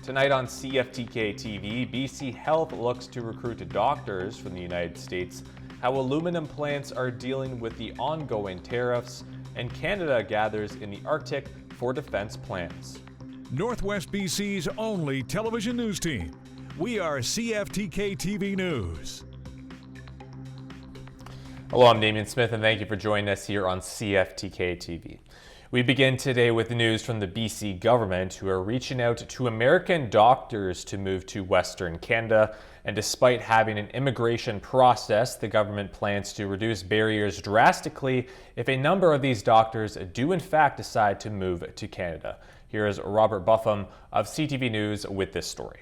Tonight on CFTK-TV, BC Health looks to recruit doctors from the United States, how aluminum plants are dealing with the ongoing tariffs, and Canada gathers in the Arctic for defense plans. Northwest BC's only television news team. We are CFTK-TV News. Hello, I'm Damien Smith, and thank you for joining us here on CFTK-TV. We begin today with news from the BC government, who are reaching out to American doctors to move to Western Canada. And despite having an immigration process, the government plans to reduce barriers drastically if a number of these doctors do in fact decide to move to Canada. Here is Robert Buffum of CTV News with this story.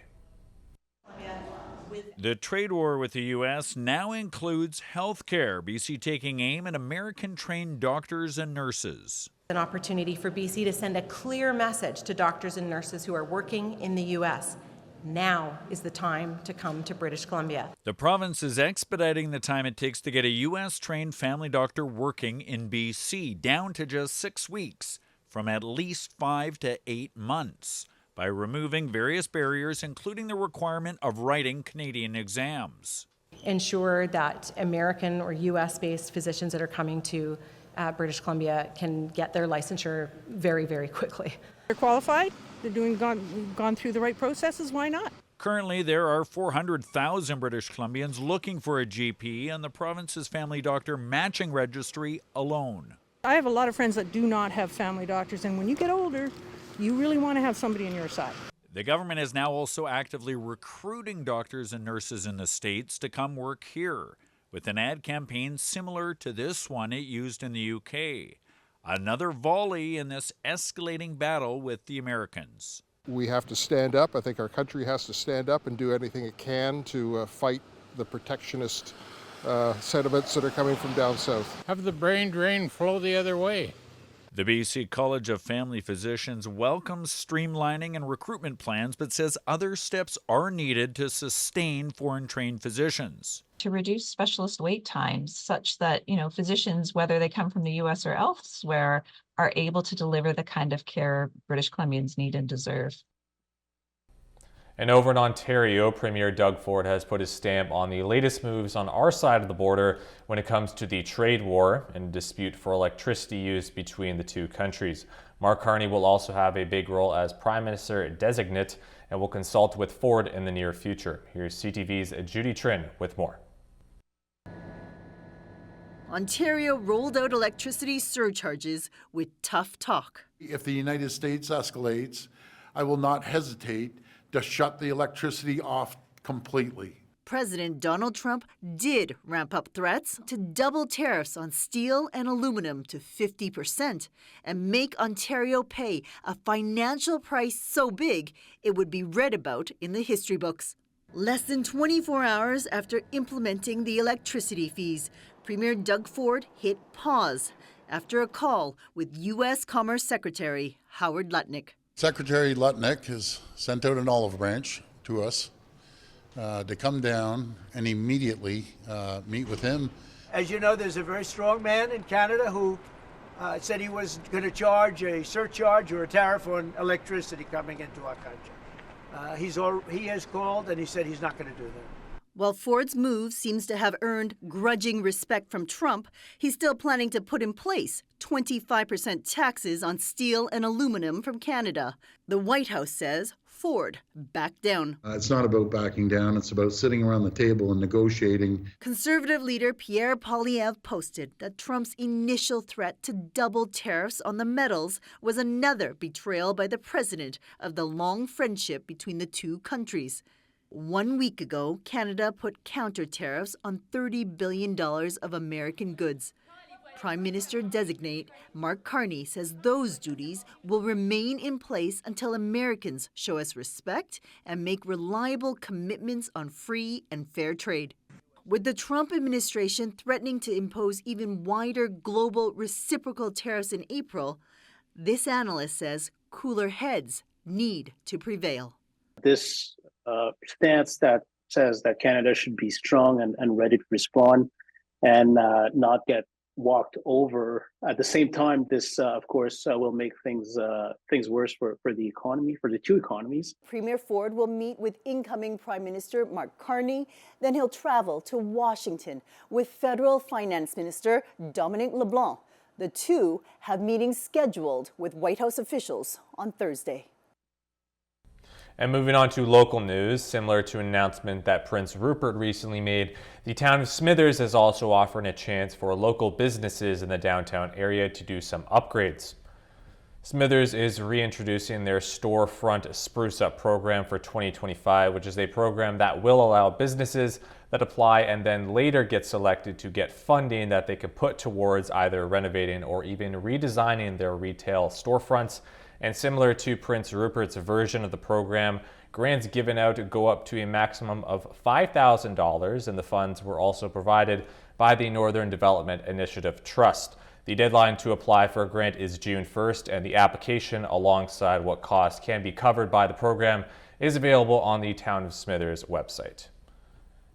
The trade war with the U.S. now includes health care, BC taking aim at American-trained doctors and nurses. An opportunity for BC to send a clear message to doctors and nurses who are working in the U.S. Now is the time to come to British Columbia. The province is expediting the time it takes to get a U.S.-trained family doctor working in BC, down to just 6 weeks, from at least 5 to 8 months, by removing various barriers, including the requirement of writing Canadian exams. Ensure that American or U.S.-based physicians that are coming to British Columbia can get their licensure very, very quickly. They're qualified, they're gone through the right processes, why not? Currently, there are 400,000 British Columbians looking for a GP on the province's family doctor matching registry alone. I have a lot of friends that do not have family doctors, and when you get older, you really want to have somebody on your side. The government is now also actively recruiting doctors and nurses in the States to come work here, with an ad campaign similar to this one it used in the UK. Another volley in this escalating battle with the Americans. We have to stand up. I think our country has to stand up and do anything it can to fight the protectionist sentiments that are coming from down south. Have the brain drain flow the other way. The BC College of Family Physicians welcomes streamlining and recruitment plans, but says other steps are needed to sustain foreign-trained physicians. To reduce specialist wait times such that, physicians, whether they come from the U.S. or elsewhere, are able to deliver the kind of care British Columbians need and deserve. And over in Ontario, Premier Doug Ford has put his stamp on the latest moves on our side of the border when it comes to the trade war and dispute for electricity use between the two countries. Mark Carney will also have a big role as Prime Minister-designate and will consult with Ford in the near future. Here's CTV's Judy Trin with more. Ontario rolled out electricity surcharges with tough talk. If the United States escalates, I will not hesitate to shut the electricity off completely. President Donald Trump did ramp up threats to double tariffs on steel and aluminum to 50% and make Ontario pay a financial price so big it would be read about in the history books. Less than 24 hours after implementing the electricity fees, Premier Doug Ford hit pause after a call with U.S. Commerce Secretary Howard Lutnick. Secretary Lutnick has sent out an olive branch to us to come down and immediately meet with him. As you know, there's a very strong man in Canada who said he was going to charge a surcharge or a tariff on electricity coming into our country. He has called and he said he's not going to do that. While Ford's move seems to have earned grudging respect from Trump, he's still planning to put in place 25% taxes on steel and aluminum from Canada. The White House says Ford backed down. It's not about backing down. It's about sitting around the table and negotiating. Conservative leader Pierre Poilievre posted that Trump's initial threat to double tariffs on the metals was another betrayal by the president of the long friendship between the two countries. 1 week ago, Canada put counter tariffs on $30 billion of American goods. Prime Minister-designate Mark Carney says those duties will remain in place until Americans show us respect and make reliable commitments on free and fair trade. With the Trump administration threatening to impose even wider global reciprocal tariffs in April, this analyst says cooler heads need to prevail. This stance that says that Canada should be strong and ready to respond and not get walked over. At the same time, this, of course, will make things worse for the economy, for the two economies. Premier Ford will meet with incoming Prime Minister Mark Carney. Then he'll travel to Washington with Federal Finance Minister Dominic LeBlanc. The two have meetings scheduled with White House officials on Thursday. And moving on to local news, similar to an announcement that Prince Rupert recently made, the town of Smithers is also offering a chance for local businesses in the downtown area to do some upgrades. Smithers is reintroducing their storefront Spruce Up program for 2025, which is a program that will allow businesses that apply and then later get selected to get funding that they could put towards either renovating or even redesigning their retail storefronts. And similar to Prince Rupert's version of the program, grants given out go up to a maximum of $5,000, and the funds were also provided by the Northern Development Initiative Trust. The deadline to apply for a grant is June 1st, and the application, alongside what costs can be covered by the program, is available on the Town of Smithers website.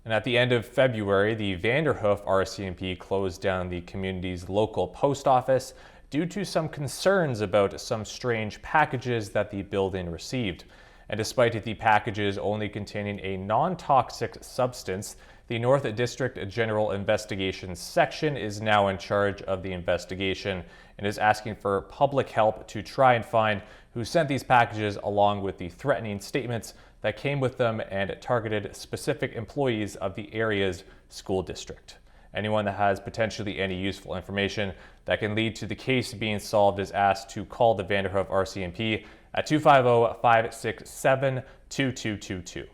And at the end of February, the Vanderhoof RCMP closed down the community's local post office due to some concerns about some strange packages that the building received. And despite the packages only containing a non-toxic substance, the North District General Investigations Section is now in charge of the investigation and is asking for public help to try and find who sent these packages, along with the threatening statements that came with them and targeted specific employees of the area's school district. Anyone that has potentially any useful information that can lead to the case being solved is asked to call the Vanderhoof RCMP at 250-567-2222.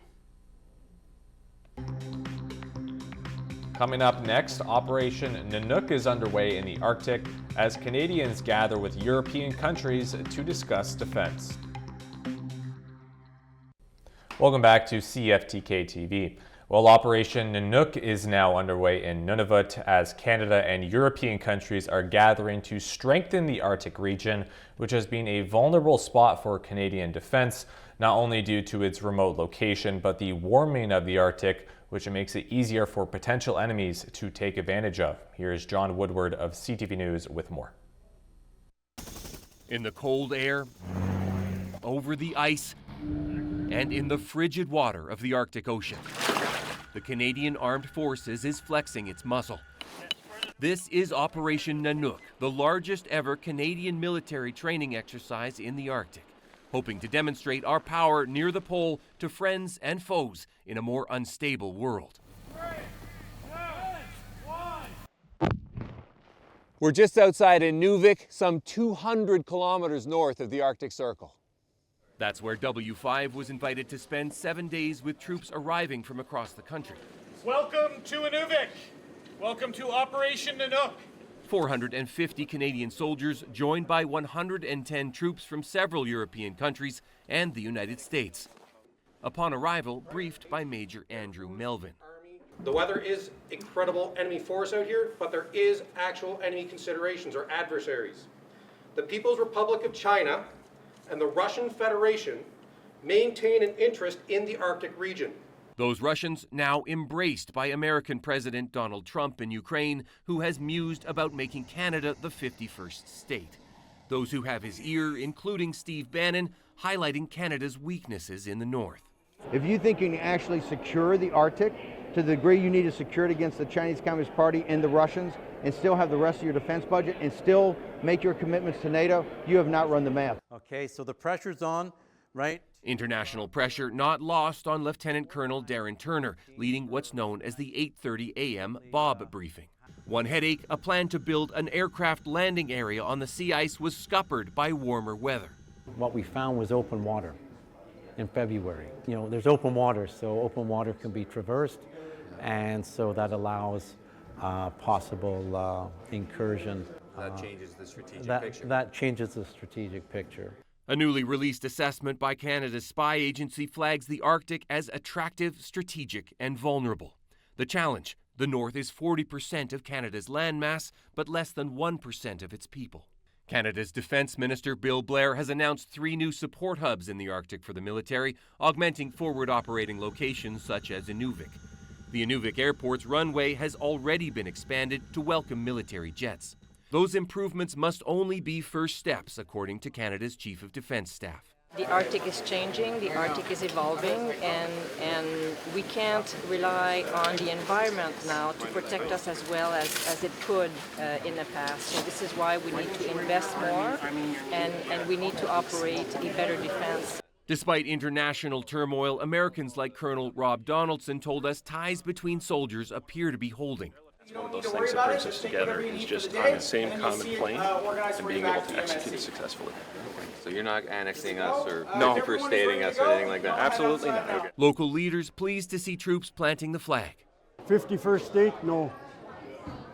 Coming up next, Operation Nanook is underway in the Arctic as Canadians gather with European countries to discuss defense. Welcome back to CFTK-TV. Well, Operation Nanook is now underway in Nunavut as Canada and European countries are gathering to strengthen the Arctic region, which has been a vulnerable spot for Canadian defense, not only due to its remote location, but the warming of the Arctic, which makes it easier for potential enemies to take advantage of. Here's John Woodward of CTV News with more. In the cold air, over the ice, and in the frigid water of the Arctic Ocean, the Canadian Armed Forces is flexing its muscle. This is Operation Nanook, the largest ever Canadian military training exercise in the Arctic, hoping to demonstrate our power near the pole to friends and foes in a more unstable world. 3, 2, 1. We're just outside Inuvik, some 200 kilometers north of the Arctic Circle. That's where W5 was invited to spend 7 days with troops arriving from across the country. Welcome to Inuvik. Welcome to Operation Nanook. 450 Canadian soldiers joined by 110 troops from several European countries and the United States. Upon arrival, briefed by Major Andrew Melvin. The weather is incredible enemy force out here, but there is actual enemy considerations or adversaries. The People's Republic of China and the Russian Federation maintain an interest in the Arctic region. Those Russians now embraced by American President Donald Trump in Ukraine, who has mused about making Canada the 51st state. Those who have his ear, including Steve Bannon, highlighting Canada's weaknesses in the north. If you think you can actually secure the Arctic to the degree you need to secure it against the Chinese Communist Party and the Russians, and still have the rest of your defense budget and still make your commitments to NATO, you have not run the math. Okay, so the pressure's on, right? International pressure not lost on Lieutenant Colonel Darren Turner, leading what's known as the 8:30 a.m. Bob briefing. One headache, a plan to build an aircraft landing area on the sea ice was scuppered by warmer weather. What we found was open water in February. You know, there's open water, so open water can be traversed, and so that allows possible incursion. That changes the strategic picture. That changes the strategic picture. A newly released assessment by Canada's spy agency flags the Arctic as attractive, strategic, and vulnerable. The challenge: the North is 40% of Canada's landmass, but less than 1% of its people. Canada's Defence Minister Bill Blair has announced 3 new support hubs in the Arctic for the military, augmenting forward operating locations such as Inuvik. The Inuvik Airport's runway has already been expanded to welcome military jets. Those improvements must only be first steps, according to Canada's Chief of Defence Staff. The Arctic is changing, the Arctic is evolving, and we can't rely on the environment now to protect us as well as it could in the past. So this is why we need to invest more, and we need to operate a better defense. Despite international turmoil, Americans like Colonel Rob Donaldson told us ties between soldiers appear to be holding. It's one of those things that brings us together, is just on the same common plane and being able to execute it successfully. So you're not annexing us or first stating us or anything like that? Absolutely not. Okay. Local leaders pleased to see troops planting the flag. 51st state, no.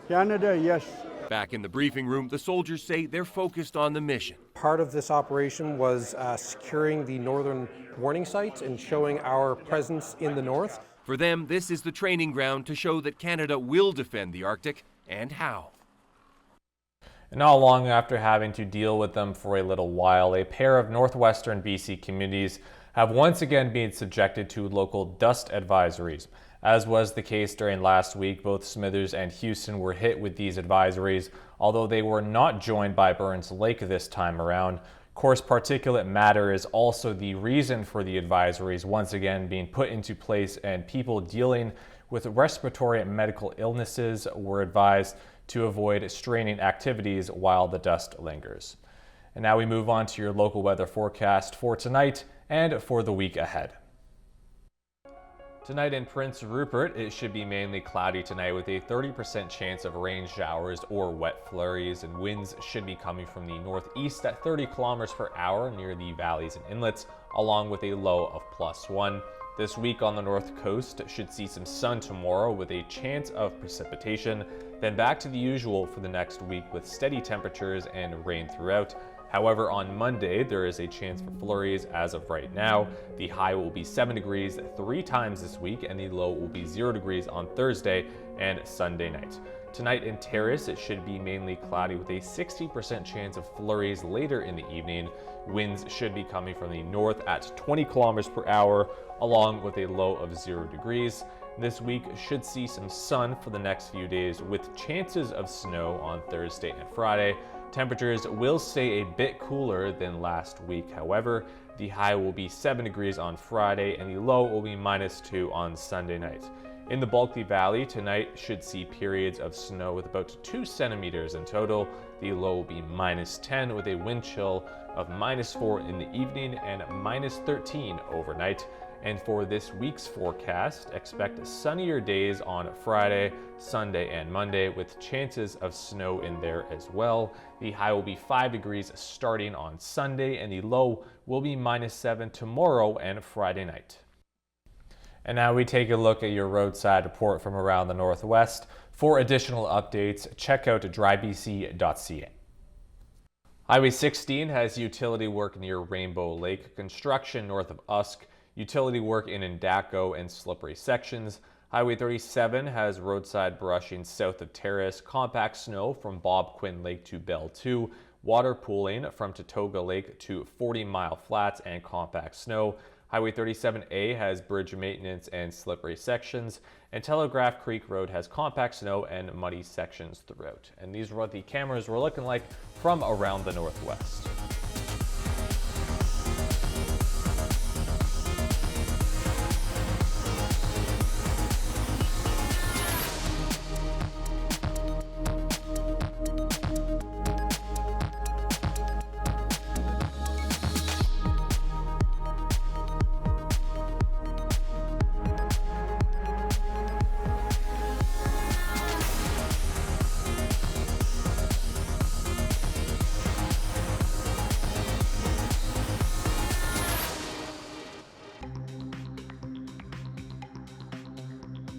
Canada, yes. Back in the briefing room, the soldiers say they're focused on the mission. Part of this operation was securing the northern warning sites and showing our presence in the north. For them, this is the training ground to show that Canada will defend the Arctic, and how. And not long after having to deal with them for a little while, a pair of northwestern BC communities have once again been subjected to local dust advisories. As was the case during last week, both Smithers and Houston were hit with these advisories, although they were not joined by Burns Lake this time around. Coarse particulate matter is also the reason for the advisories once again being put into place, and people dealing with respiratory and medical illnesses were advised to avoid straining activities while the dust lingers. And now we move on to your local weather forecast for tonight and for the week ahead. Tonight in Prince Rupert, it should be mainly cloudy tonight with a 30% chance of rain showers or wet flurries, and winds should be coming from the northeast at 30 kilometers per hour near the valleys and inlets, along with a low of +1. This week on the north coast should see some sun tomorrow with a chance of precipitation, then back to the usual for the next week with steady temperatures and rain throughout. However, on Monday, there is a chance for flurries as of right now. The high will be 7 degrees 3 times this week, and the low will be 0 degrees on Thursday and Sunday night. Tonight in Terrace, it should be mainly cloudy with a 60% chance of flurries later in the evening. Winds should be coming from the north at 20 kilometers per hour, along with a low of 0 degrees. This week should see some sun for the next few days with chances of snow on Thursday and Friday. Temperatures will stay a bit cooler than last week. However, the high will be 7 degrees on Friday and the low will be -2 on Sunday night. In the Bulkley Valley, tonight should see periods of snow with about 2 centimeters in total. The low will be -10 with a wind chill of -4 in the evening and -13 overnight. And for this week's forecast, expect sunnier days on Friday, Sunday, and Monday with chances of snow in there as well. The high will be 5 degrees starting on Sunday, and the low will be -7 tomorrow and Friday night. And now we take a look at your roadside report from around the Northwest. For additional updates, check out drybc.ca. Highway 16 has utility work near Rainbow Lake, construction north of Usk, utility work in Endako and slippery sections. Highway 37 has roadside brushing south of Terrace, compact snow from Bob Quinn Lake to Bell 2, water pooling from Tatoga Lake to 40 Mile Flats and compact snow. Highway 37A has bridge maintenance and slippery sections, and Telegraph Creek Road has compact snow and muddy sections throughout. And these are what the cameras were looking like from around the Northwest.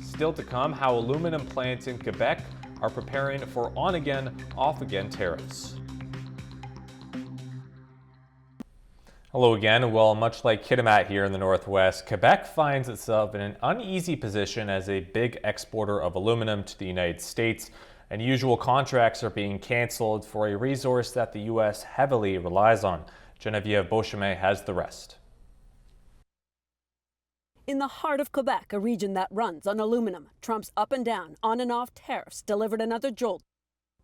Still to come, how aluminum plants in Quebec are preparing for on-again, off-again tariffs. Hello again. Well, much like Kitimat here in the Northwest, Quebec finds itself in an uneasy position as a big exporter of aluminum to the United States. Unusual contracts are being canceled for a resource that the U.S. heavily relies on. Genevieve Beauchemin has the rest. In the heart of Quebec, a region that runs on aluminum, Trump's up and down, on and off tariffs delivered another jolt.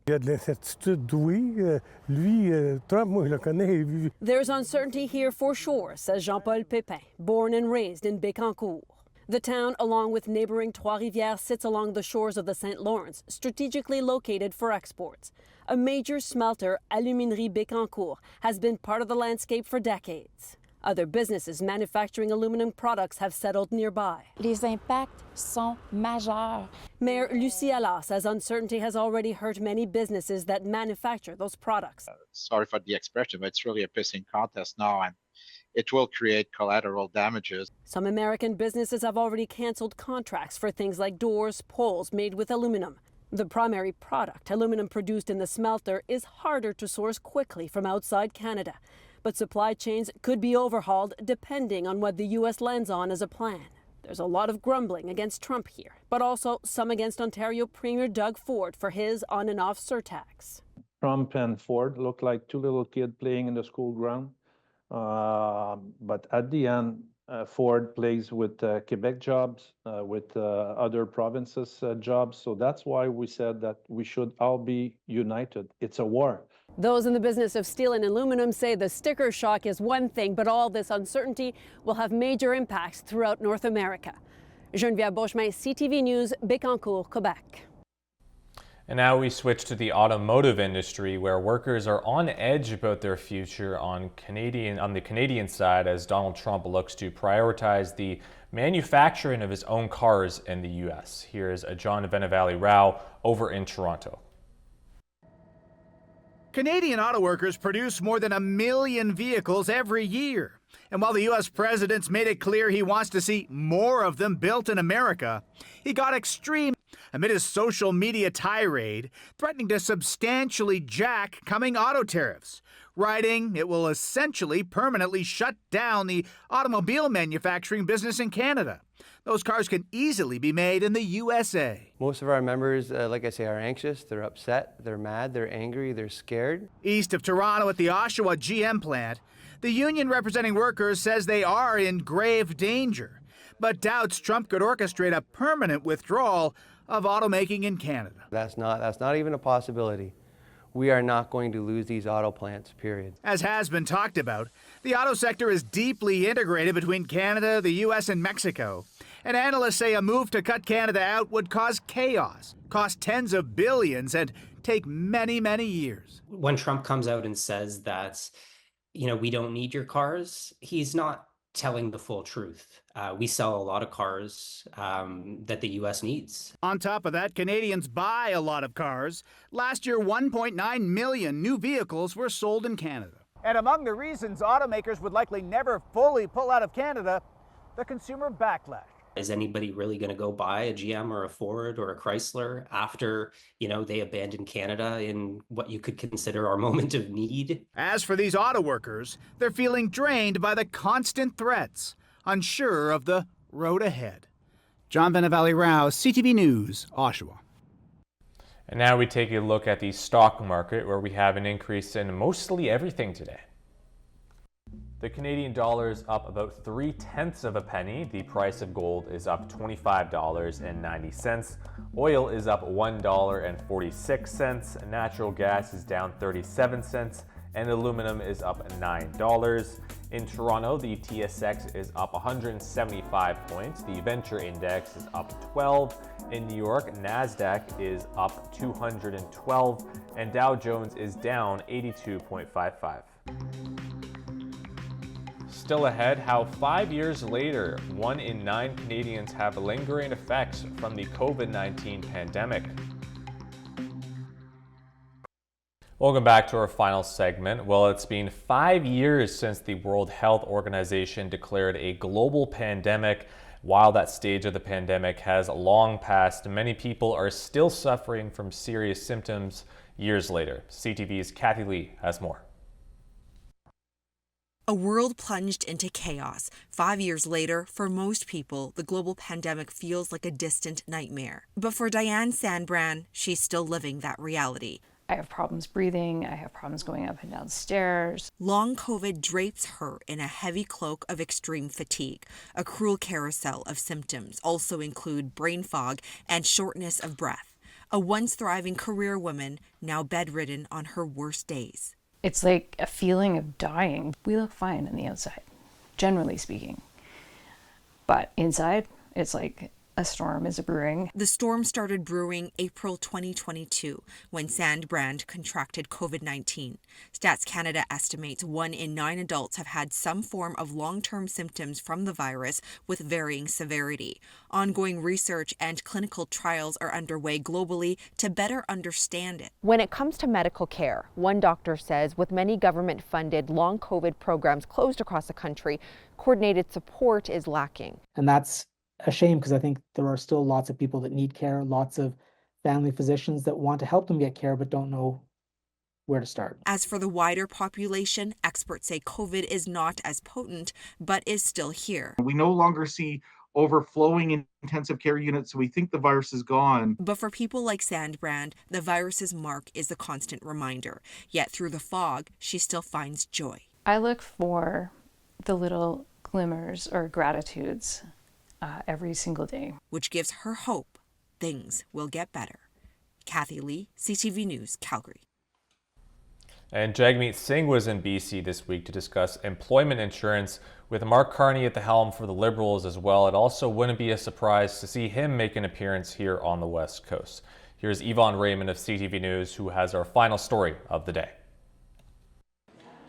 Il y a de l'incertitude, oui. Lui, Trump, moi, je le connais. There's uncertainty here for sure, says Jean-Paul Pépin, born and raised in Bécancour. The town, along with neighboring Trois-Rivières, sits along the shores of the St. Lawrence, strategically located for exports. A major smelter, Aluminerie Bécancour, has been part of the landscape for decades. Other businesses manufacturing aluminum products have settled nearby. Les impacts sont majeurs. Mayor Lucie Allard says uncertainty has already hurt many businesses that manufacture those products. Sorry for the expression, but it's really a pissing contest now, and it will create collateral damages. Some American businesses have already canceled contracts for things like doors, poles made with aluminum. The primary product, aluminum produced in the smelter, is harder to source quickly from outside Canada. But supply chains could be overhauled depending on what the U.S. lands on as a plan. There's a lot of grumbling against Trump here, but also some against Ontario Premier Doug Ford for his on and off surtax. Trump and Ford look like two little kids playing in the school ground. But at the end, Ford plays with Quebec jobs, with other provinces' jobs. So that's why we said that we should all be united. It's a war. Those in the business of steel and aluminum say the sticker shock is one thing, but all this uncertainty will have major impacts throughout North America. Geneviève Beauchemin, CTV News, Bécancour, Quebec. And now we switch to the automotive industry, where workers are on edge about their future on the Canadian side as Donald Trump looks to prioritize the manufacturing of his own cars in the U.S. Here's John Venevalley-Rao over in Toronto. Canadian auto workers produce more than 1 million vehicles every year. And while the U.S. president's made it clear he wants to see more of them built in America, he got extreme amid his social media tirade, threatening to substantially jack coming auto tariffs, writing it will essentially permanently shut down the automobile manufacturing business in Canada. Those cars can easily be made in the USA. Most of our members, like I say, are anxious, they're upset, they're mad, they're angry, they're scared. East of Toronto at the Oshawa GM plant, the union representing workers says they are in grave danger, but doubts Trump could orchestrate a permanent withdrawal of automaking in Canada. That's not even a possibility. We are not going to lose these auto plants, period. As has been talked about, the auto sector is deeply integrated between Canada, the U.S., and Mexico. And analysts say a move to cut Canada out would cause chaos, cost tens of billions, and take many, many years. When Trump comes out and says that, we don't need your cars, he's not telling the full truth. We sell a lot of cars that the U.S. needs. On top of that, Canadians buy a lot of cars. Last year, 1.9 million new vehicles were sold in Canada. And among the reasons automakers would likely never fully pull out of Canada, the consumer backlash. Is anybody really going to go buy a GM or a Ford or a Chrysler after, they abandon Canada in what you could consider our moment of need? As for these auto workers, they're feeling drained by the constant threats, unsure of the road ahead. John Venevalley-Rao, CTV News, Oshawa. And now we take a look at the stock market, where we have an increase in mostly everything today. The Canadian dollar is up about 0.3 of a penny. The price of gold is up $25.90. Oil is up $1.46. Natural gas is down 37 cents. And aluminum is up $9. In Toronto, the TSX is up 175 points. The Venture Index is up 12. In New York, NASDAQ is up 212. And Dow Jones is down 82.55. Still ahead, how 5 years later, 1 in 9 Canadians have lingering effects from the COVID-19 pandemic. Welcome back to our final segment. Well, it's been 5 years since the World Health Organization declared a global pandemic. While that stage of the pandemic has long passed, many people are still suffering from serious symptoms years later. CTV's Kathy Lee has more. A world plunged into chaos. 5 years later, for most people, the global pandemic feels like a distant nightmare. But for Diane Sandbrand, she's still living that reality. I have problems breathing. I have problems going up and down stairs. Long COVID drapes her in a heavy cloak of extreme fatigue. A cruel carousel of symptoms also include brain fog and shortness of breath. A once thriving career woman, now bedridden on her worst days. It's like a feeling of dying. We look fine on the outside, generally speaking. But inside, it's like a storm is brewing. The storm started brewing April 2022 when Sandbrand contracted COVID-19. Stats Canada estimates 1 in 9 adults have had some form of long-term symptoms from the virus with varying severity. Ongoing research and clinical trials are underway globally to better understand it. When it comes to medical care, one doctor says with many government-funded long COVID programs closed across the country, coordinated support is lacking. And that's a shame because I think there are still lots of people that need care, lots of family physicians that want to help them get care but don't know where to start. As for the wider population, experts say COVID is not as potent, but is still here. We no longer see overflowing in intensive care units, so we think the virus is gone. But for people like Sandbrand, the virus's mark is the constant reminder. Yet through the fog, she still finds joy. I look for the little glimmers or gratitudes every single day. Which gives her hope things will get better. Kathy Lee, CTV News, Calgary. And Jagmeet Singh was in BC this week to discuss employment insurance with Mark Carney at the helm for the Liberals as well. It also wouldn't be a surprise to see him make an appearance here on the West Coast. Here's Yvonne Raymond of CTV News, who has our final story of the day.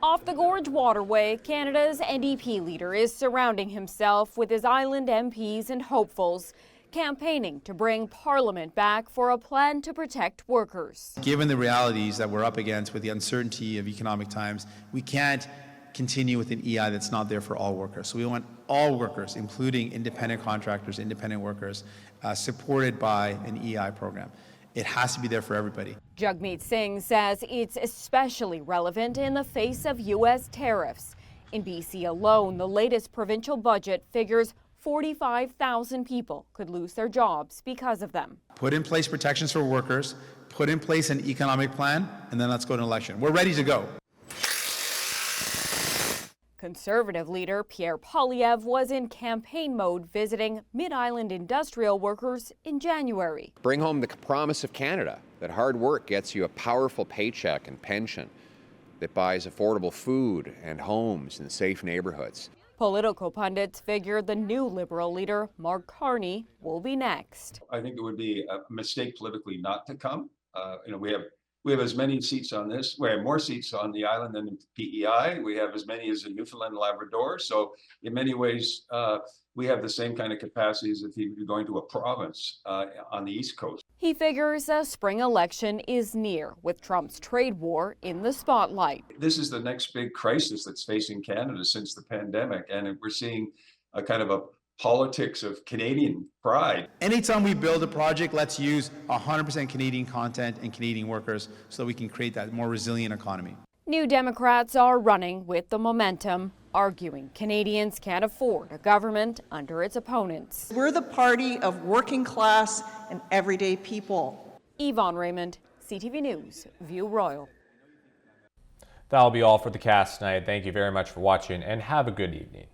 Off the Gorge Waterway, Canada's NDP leader is surrounding himself with his island MPs and hopefuls, campaigning to bring Parliament back for a plan to protect workers. Given the realities that we're up against with the uncertainty of economic times, we can't continue with an EI that's not there for all workers. So we want all workers, including independent contractors, independent workers, supported by an EI program. It has to be there for everybody. Jagmeet Singh says it's especially relevant in the face of U.S. tariffs. In BC alone, the latest provincial budget figures 45,000 people could lose their jobs because of them. Put in place protections for workers, put in place an economic plan, and then let's go to an election. We're ready to go. Conservative leader Pierre Poilievre was in campaign mode visiting Mid-Island industrial workers in January. Bring home the promise of Canada, that hard work gets you a powerful paycheck and pension, that buys affordable food and homes in safe neighborhoods. Political pundits figure the new Liberal leader, Mark Carney, will be next. I think it would be a mistake politically not to come. We have as many seats on this. We have more seats on the island than PEI. We have as many as in Newfoundland and Labrador. So in many ways, we have the same kind of capacity as if he were going to a province on the East Coast. He figures a spring election is near, with Trump's trade war in the spotlight. This is the next big crisis that's facing Canada since the pandemic. And we're seeing a kind of a politics of Canadian pride. Anytime we build a project, let's use 100% Canadian content and Canadian workers so that we can create that more resilient economy. New Democrats are running with the momentum, arguing Canadians can't afford a government under its opponents. We're the party of working class and everyday people. Yvonne Raymond, CTV News, View Royal. That'll be all for the cast tonight. Thank you very much for watching and have a good evening.